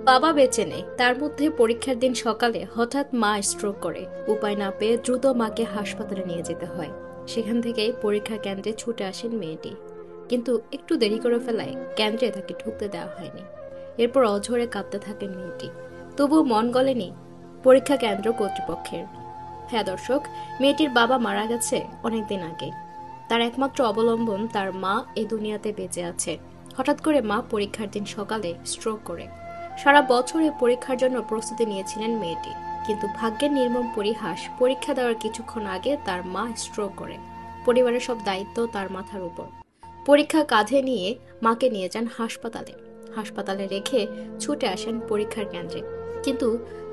বাবা বেঁচে নেই, তার মধ্যে পরীক্ষার দিন সকালে হঠাৎ মা স্ট্রোক করে। উপায় না পেয়ে দ্রুত মাকে হাসপাতালে নিয়ে যেতে হয়। সেখান থেকেই পরীক্ষা কেন্দ্রে ছুটে আসেন মেয়েটি, কিন্তু একটু দেরি করে ফেলায় কেন্দ্রে তাকে ঢুকতে দেওয়া হয়নি। এরপর অঝরে কাঁদতে থাকেন মেয়েটি। তবুও মন গলেনি পরীক্ষা কেন্দ্র কর্তৃপক্ষের। হ্যাঁ দর্শক, মেয়েটির বাবা মারা গেছে অনেকদিন আগে। তার একমাত্র অবলম্বন তার মা এই দুনিয়াতে বেঁচে আছে। হঠাৎ করে মা পরীক্ষার দিন সকালে স্ট্রোক করে। সারা বছর এই পরীক্ষার জন্য প্রস্তুতি নিয়েছিলেন মেয়েটি, কিন্তু ভাগ্যের নির্মম পরিহাস, পরীক্ষা দেওয়ার কিছুক্ষণ আগে তার মা স্ট্রোক করে। পরিবারের সব দায়িত্ব তার মাথার উপর। পরীক্ষা কাঁধে নিয়ে মাকে নিয়ে যান হাসপাতালে। হাসপাতালে রেখে ছুটে আসেন পরীক্ষার কেন্দ্রে, কিন্তু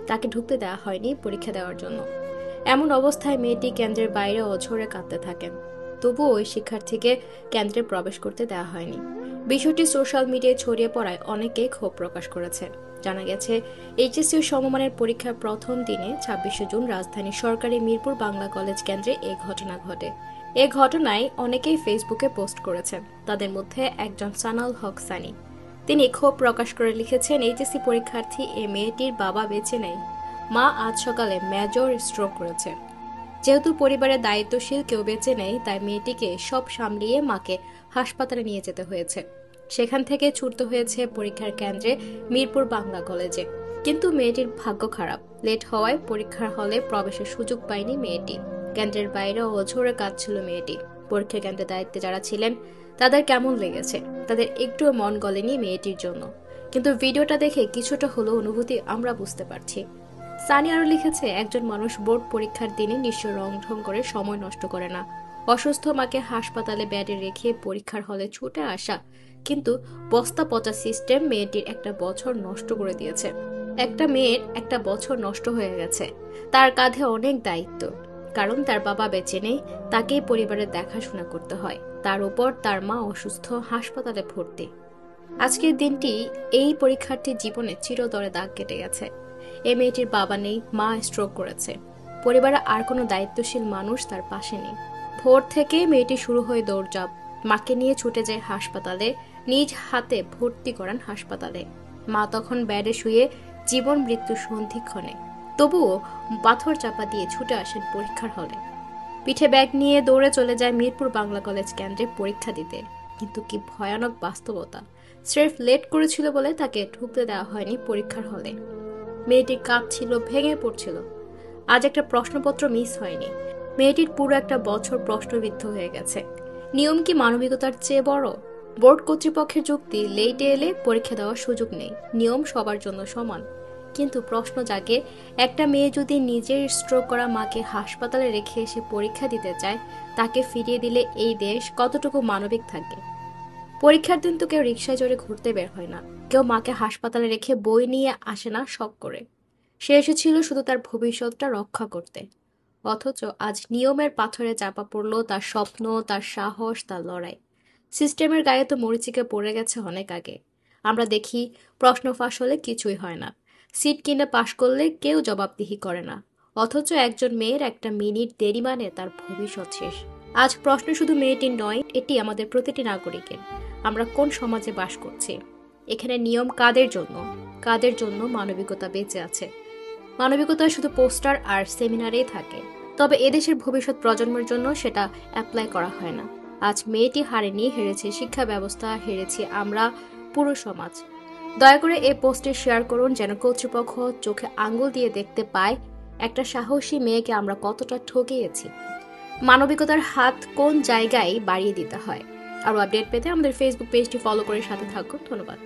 তাকে ঢুকতে দেওয়া হয়নি পরীক্ষা দেওয়ার জন্য। এমন অবস্থায় মেয়েটি কেন্দ্রের বাইরে অঝরে কাঁদতে থাকেন। তবুও ওই শিক্ষার্থীকে কেন্দ্রে প্রবেশ করতে দেওয়া হয়নি। বিষয়টি সোশ্যাল মিডিয়ায় ছড়িয়ে পড়ায় অনেকেই ক্ষোভ প্রকাশ করেছে। জানা গেছে, এইচএসসি সমমানের পরীক্ষার প্রথম দিনে ২৬শে জুন রাজধানীর সরকারি মিরপুর বাংলা কলেজ কেন্দ্রে এ ঘটনা ঘটে। এ ঘটনায় অনেকেই ফেসবুকে পোস্ট করেছেন। তাদের মধ্যে একজন সানাউল হক সানি। তিনি ক্ষোভ প্রকাশ করে লিখেছেন, এইচএসসি পরীক্ষার্থী এ মেয়েটির বাবা বেঁচে নেই। মা আজ সকালে মেজর স্ট্রোক করেছে। যেহেতু পরিবারের দায়িত্বশীল কেউ বেঁচে নেই, তাই মেয়েটিকে সব সামলিয়ে মাকে হাসপাতালে নিয়ে যেতে হয়েছে। সেখান থেকে ছুটতে হয়েছে পরীক্ষার কেন্দ্রে মিরপুর বাংলা কলেজে। কিন্তু মেয়েটির ভাগ্য খারাপ। লেট হওয়ায় পরীক্ষার হলে প্রবেশের সুযোগ পায়নি মেয়েটি। কেন্দ্রের বাইরে অঝরে কাঁদছিল মেয়েটি। পরীক্ষা কেন্দ্রে দায়িত্বে যারা ছিলেন তাদের কেমন লেগেছে? তাদের একটুও মন গলেনি মেয়েটির জন্য। কিন্তু ভিডিওটা দেখে কিছুটা হলেও অনুভূতি আমরা বুঝতে পারছি। সানি আরো লিখেছে, একজন মানুষ বোর্ড পরীক্ষার দিনে নিশ্চয় রং ঢং করে সময় নষ্ট করে না। অসুস্থ মাকে হাসপাতালে বেডে রেখে পরীক্ষার হলে ছুটে আসা, কিন্তু বস্তা পচা সিস্টেম মেয়েটির একটা বছর নষ্ট করে দিয়েছে। একটা মেয়ের একটা বছর নষ্ট হয়ে গেছে। তার কাঁধে অনেক দায়িত্ব, কারণ তার বাবা বেঁচে নেই, তাকেই পরিবারের দেখাশোনা করতে হয়। তার উপর তার মা অসুস্থ, হাসপাতালে ভর্তি। আজকের দিনটি এই পরীক্ষার্থীর জীবনে চিরতরে দাগ কেটে গেছে। এই মেয়েটির বাবা নেই, মা স্ট্রোক করেছে। পরিবারে আর কোনো দায়িত্বশীল মানুষ তার পাশে নেই। ভোর থেকে মেয়েটি শুরু হয়ে দৌড়ঝাঁপ। মাকে নিয়ে ছুটে যায় হাসপাতালে, নিজ হাতে ভর্তি করান হাসপাতালে। মা তখন বেডে শুয়ে জীবন মৃত্যু সন্ধিক্ষণে। তবুও পাথর চাপা দিয়ে ছুটে আসেন পরীক্ষার হলে। পিঠে ব্যাগ নিয়ে দৌড়ে চলে যায় মিরপুর বাংলা কলেজ কেন্দ্রে পরীক্ষা দিতে। কিন্তু কি ভয়ানক বাস্তবতা! স্রেফ লেট করেছিল বলে তাকে ঢুকতে দেওয়া হয়নি পরীক্ষার হলে। মেয়েটি কাঁদছিল, ভেঙে পড়ছিল। আজ একটা প্রশ্নপত্র মিস হয়নি। মেয়েটির পুরো একটা বছর প্রশ্নবিদ্ধ হয়ে গেছে। নিয়ম কি মানবিকতার চেয়ে বড়? বোর্ড কর্তৃপক্ষের যুক্তি, লেটে এলে পরীক্ষা দেওয়ার সুযোগ নেই, নিয়ম সবার জন্য সমান। কিন্তু প্রশ্ন জাগে, একটা মেয়ে যদি নিজের স্ট্রোক করা মাকে হাসপাতালে রেখে এসে পরীক্ষা দিতে চায়, তাকে ফিরিয়ে দিলে এই দেশ কতটুকু মানবিক থাকে? পরীক্ষার দিন তো কেউ রিকশায় চড়ে ঘুরতে বের হয় না, কেউ মাকে হাসপাতালে রেখে বই নিয়ে আসে না শখ করে। সে এসেছিল শুধু তার ভবিষ্যৎটা রক্ষা করতে। অথচ আজ নিয়মের পাথরে চাপা পড়ল তার স্বপ্ন, তার সাহস, তার লড়াই। সিস্টেমের গায়ে তো মরিচিকা পড়ে গেছে অনেক আগে। আমরা দেখি, প্রশ্ন ফাঁস হলে কিছুই হয় না। সিট কিনে পাশ করলে কেউ জবাবদিহি করে না। অথচ একজন মেয়ের একটা মিনিট দেরি মানে তার ভবিষ্যৎ শেষ। আজ প্রশ্ন শুধু মেয়েটির নয়, এটি আমাদের প্রতিটি নাগরিকের। আমরা কোন সমাজে বাস করছি? এখানে নিয়ম কাদের জন্য? কাদের জন্য মানবিকতা বেঁচে আছে? মানবিকতা শুধু পোস্টার আর সেমিনারেই থাকে, তবে এদেশের ভবিষ্যৎ প্রজন্মের জন্য সেটা অ্যাপ্লাই করা হয় না। আজ মেয়েটি হারেনি, হেরেছে শিক্ষা ব্যবস্থা, হেরেছি আমরা, পুরো সমাজ। দয়া করে এই পোস্টে শেয়ার করুন, যেন কর্তৃপক্ষ চোখে আঙ্গুল দিয়ে দেখতে পায় একটা সাহসী মেয়েকে আমরা কতটা ঠকিয়েছি। মানবিকতার হাত কোন জায়গায় বাড়িয়ে দিতে হয়। আরও আপডেট পেতে আমাদের ফেসবুক পেজটি ফলো করে সাথে থাকুন। ধন্যবাদ।